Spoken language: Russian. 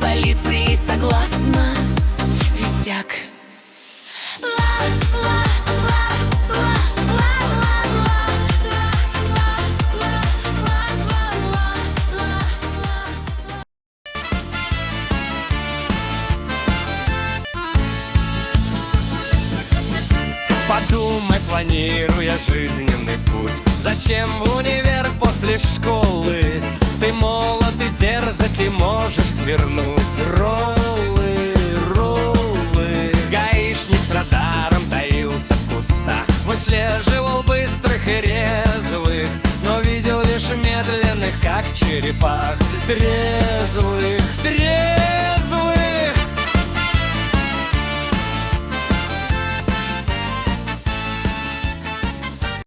полиции согласна. Висяк. Подумай, планируя жизненный путь, зачем в универ после школы? Ты молод и дерзок, и можешь свернуть роллы, роллы. Гаишник с радаром таился в кустах, выслеживал быстрых и резвых, но видел лишь медленных, как черепах, трезвых, трезвых.